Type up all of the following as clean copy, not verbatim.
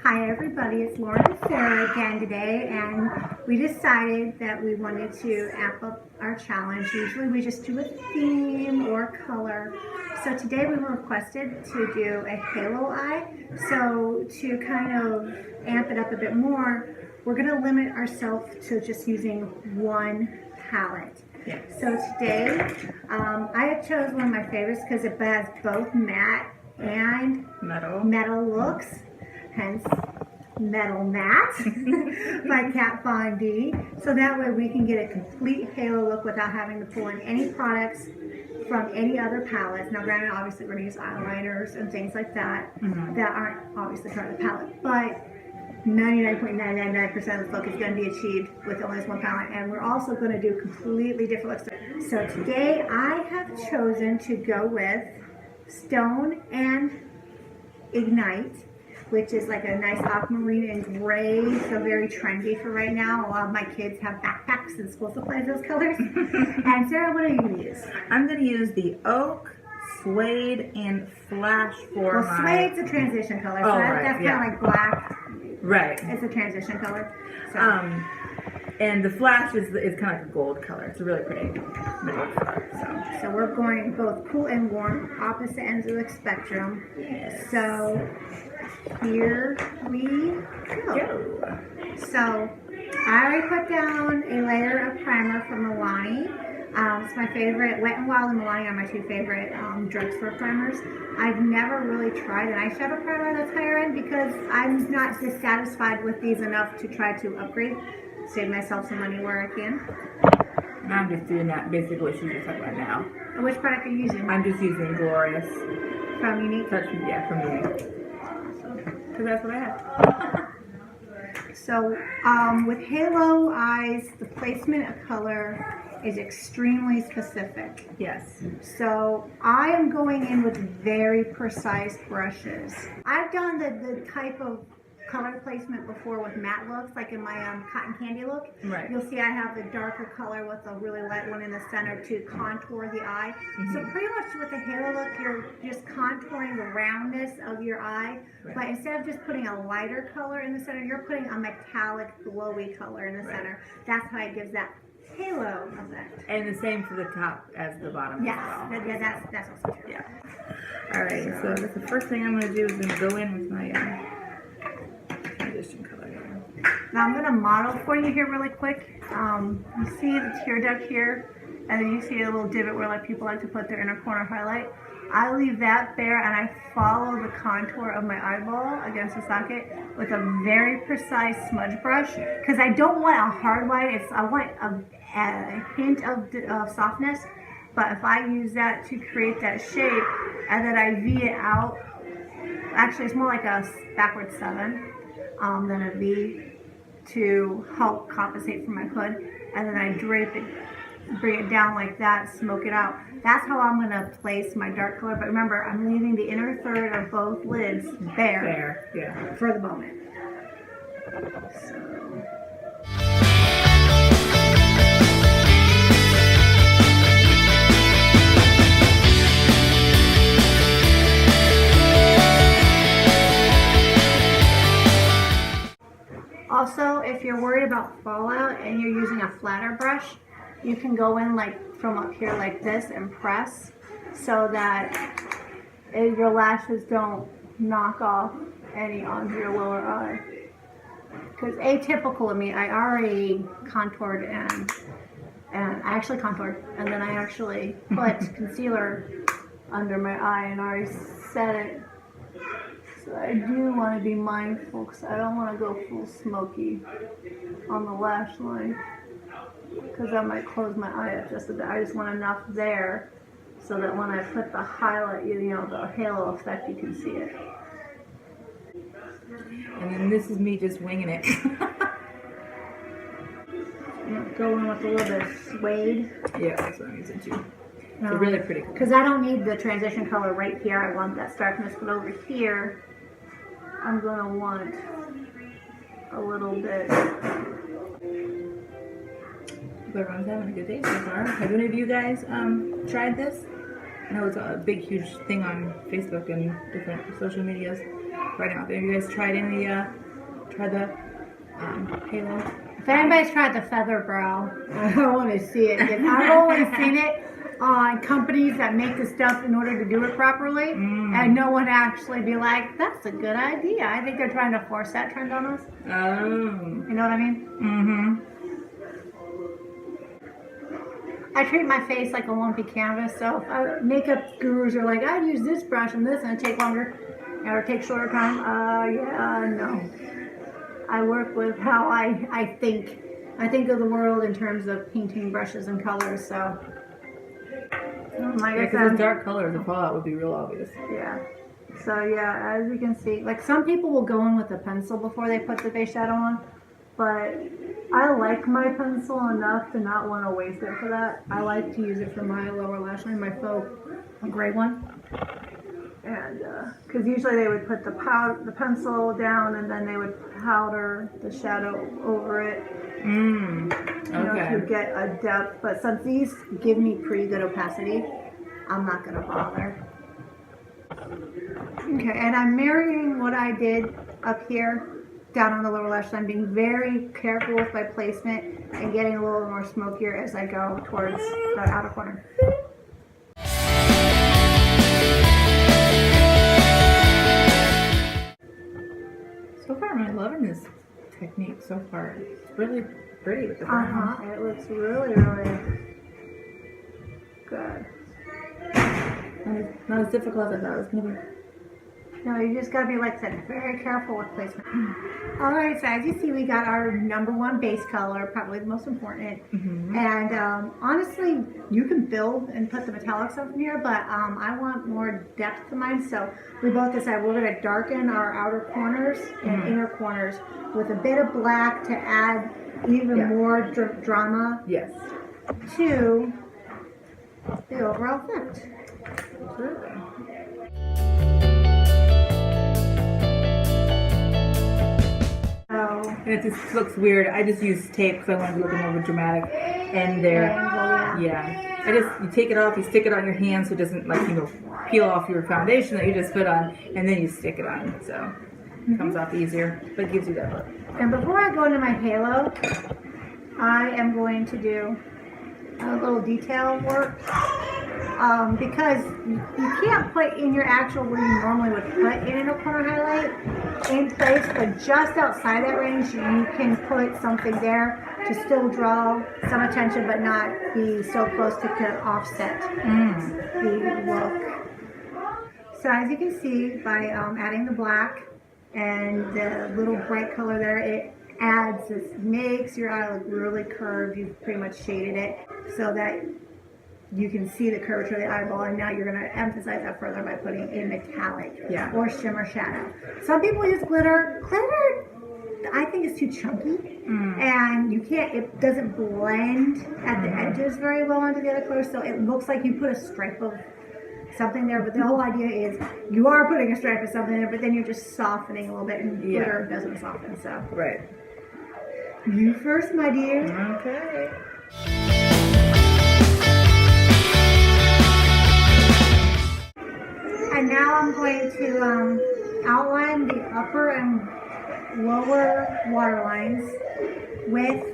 Hi everybody, it's Lauren Sara again today, and we decided that we wanted to amp up our challenge. Usually we just do a theme or color. So today we were requested to do a halo eye. So to kind of amp it up a bit more, we're going to limit ourselves to just using one palette. Yes. So today I have chosen one of my favorites because it has both matte and metal looks. Hence, Metal Matte by Kat Von D. So that way we can get a complete halo look without having to pull in any products from any other palettes. Now granted, obviously we're going to use eyeliners and things like that that aren't obviously part of the palette. But 99.999% of the look is going to be achieved with only this one palette. And we're also going to do completely different looks. So today I have chosen to go with Stone and Ignite, which is like a nice aquamarine and gray, so very trendy for right now. A lot of my kids have backpacks and school supplies those colors. And Sarah, what are you going to use? I'm going to use the oak, suede, and flash for Well, suede's a transition color, so that's kind of like black. Right. It's a transition color. So. And the flash is kind of like a gold color. It's a really pretty middle color. So we're going both cool and warm, opposite ends of the spectrum. Yes. So here we go. So I already put down a layer of primer from Milani. It's my favorite. Wet n Wild and Milani are my two favorite drugstore primers. I've never really tried an eyeshadow primer that's higher end because I'm not dissatisfied with these enough to try to upgrade. Save myself some money where I can. And I'm just doing that basically what she's just talking about now. And which product are you using? I'm just using Glorious. From Unique? Yeah, from Unique. Because that's what I have. So with halo eyes, the placement of color is extremely specific. Yes. So I am going in with very precise brushes. I've done the type of color placement before with matte looks, like in my cotton candy look. Right. You'll see I have the darker color with a really light one in the center to contour the eye. So pretty much with the halo look, you're just contouring the roundness of your eye. Right. But instead of just putting a lighter color in the center, you're putting a metallic, glowy color in the center. That's how it gives that halo effect. And the same for the top as the bottom as well. Yeah, that's also true. Yeah. All right, so the first thing I'm going to do is going to go in with my transition color here. Now I'm going to model for you here really quick. You see the tear duct here, and then you see a little divot where people like to put their inner corner highlight. I leave that bare and I follow the contour of my eyeball against the socket with a very precise smudge brush because I don't want a hard white. I want a hint of softness, but if I use that to create that shape and then I V it out, actually it's more like a backward 7 than a V to help compensate for my hood, and then I drape it, bring it down like that, smoke it out. That's how I'm going to place my dark color, but remember, I'm leaving the inner third of both lids bare for the moment. So. Also, if you're worried about fallout and you're using a flatter brush, you can go in from up here like this and press so that your lashes don't knock off any onto your lower eye. Because atypical of me, I already contoured and I actually contoured, and then I actually put concealer under my eye and already set it. So I do want to be mindful because I don't want to go full smoky on the lash line because I might close my eye up just a bit. I just want enough there so that when I put the highlight, the halo effect, you can see it. And then this is me just winging it. Go in with a little bit of suede. Yeah, that's what I'm using too. It's a really pretty color. Because I don't need the transition color right here. I want that starkness, but over here, I'm going to want a little bit. Everyone's having a good day so far. Have any of you guys tried this? I know it's a big, huge thing on Facebook and different social medias. right now. Have you guys tried the halo? If anybody's tried the feather brow, I want to see it. Because I've only seen it on companies that make the stuff in order to do it properly, and no one actually be like, "That's a good idea." I think they're trying to force that trend on us. Oh. You know what I mean? Mm-hmm. I treat my face like a lumpy canvas, so if makeup gurus are like, "I'd use this brush and this, and it'd take longer, or take shorter time." No. I work with how I think. I think of the world in terms of painting brushes and colors, so. Like Because the dark colors, the fallout would be real obvious. Yeah. So yeah, as you can see, like some people will go in with a pencil before they put the base shadow on, but I like my pencil enough to not want to waste it for that. I like to use it for my lower lash line, my faux gray one. And because usually they would put the pencil down, and then they would powder the shadow over it. Okay. To get a depth. But since these give me pretty good opacity, I'm not gonna bother. Okay, and I'm marrying what I did up here down on the lower lash line, being very careful with my placement and getting a little more smokier as I go towards the outer corner. So far, I'm loving this technique so far. It's really pretty with the brown. It looks really, really good. Not as difficult as I thought it was going to be. No, you just gotta be, like I said, very careful with placement. Alright, so as you see, we got our #1 base color, probably the most important. And honestly, you can build and put the metallics up in here, but I want more depth to mine, so we both decided we're gonna darken our outer corners and inner corners with a bit of black to add even more drama to the overall effect. Absolutely. And it just looks weird. I just use tape because I wanted to look more dramatic. And there, you take it off, you stick it on your hand so it doesn't peel off your foundation that you just put on, and then you stick it on. So it comes off easier, but it gives you that look. And before I go into my halo, I am going to do a little detail work. Because you can't put in your actual where you normally would put in an inner corner highlight in place, but just outside that range you can put something there to still draw some attention but not be so close to kind of offset the look. So as you can see, by adding the black and the little bright color there, it adds this, makes your eye look really curved. You've pretty much shaded it so that you can see the curvature of the eyeball, and now you're going to emphasize that further by putting a metallic or shimmer shadow. Some people use glitter. Glitter, I think, is too chunky, and it doesn't blend at the edges very well onto the other colors, so it looks like you put a stripe of something there, but the whole idea is you are putting a stripe of something there, but then you're just softening a little bit, and glitter doesn't soften, so. Right. You first, my dear. Okay. And now I'm going to outline the upper and lower water lines with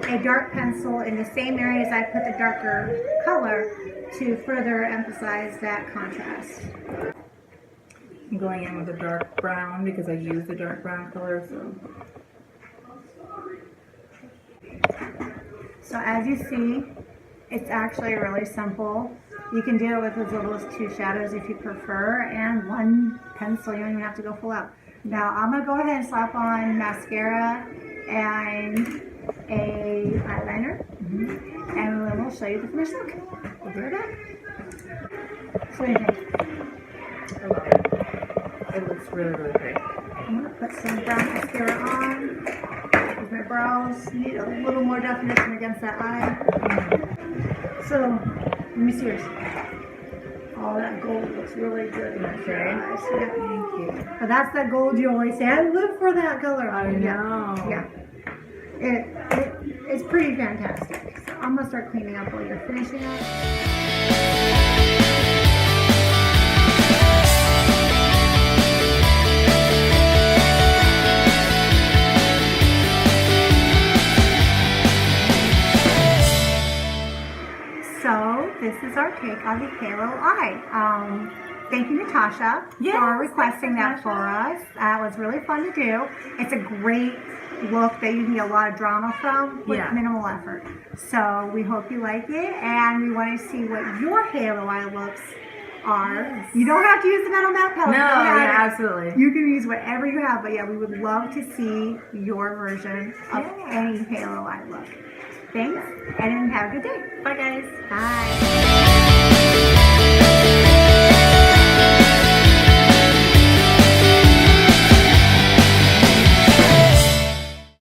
a dark pencil in the same areas I put the darker color to further emphasize that contrast. I'm going in with a dark brown because I use the dark brown color. So as you see, it's actually really simple. You can do it with as little as 2 shadows if you prefer, and 1 pencil. You don't even have to go full out. Now I'm going to go ahead and slap on mascara and a eyeliner, and then we'll show you the finished look. We'll be right back. So what do you think? I love it. It looks really, really great. I'm going to put some brown mascara on. With my brows need a little more definition against that eye. So, let me see yours. Oh, that gold looks really good. Okay. Thank you. But that's that gold you always say, I live for that color. I know. Yeah. It's pretty fantastic. So I'm going to start cleaning up while you're finishing up. this is our take on the halo eye. Thank you, Natasha, for requesting that for us. That was really fun to do. It's a great look that you can get a lot of drama from with minimal effort. So we hope you like it, and we want to see what your halo eye looks are. Yes. You don't have to use the metal matte palette. No, yeah, absolutely. You can use whatever you have, but yeah, we would love to see your version of any halo eye look. Thanks, and have a good day. Bye, guys. Bye.